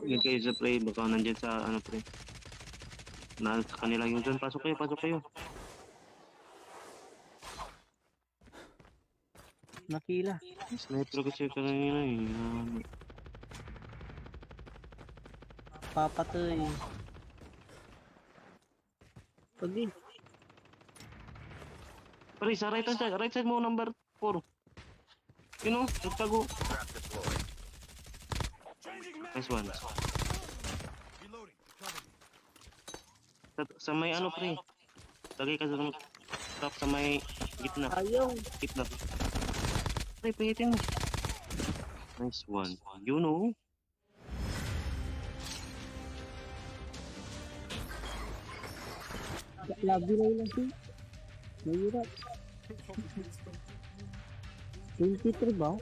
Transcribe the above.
Ingat kayo sa pre, baka nandiyan sa ano pre. Sa kanila yung dyan, pasok kayo, pasok kayo. Nakila. Sniper kasi kanina eh. Papatoy. Pagi. Pare, sa right side mo, number 4. You know, nagtago. Nice one. Sa may ano pre, lagay ka sa trap sa may gitna. Ayaw. Gitna. Pre, pahitin mo. Nice one. You know. Lagi na yun natin. Mahirap. 23 ba?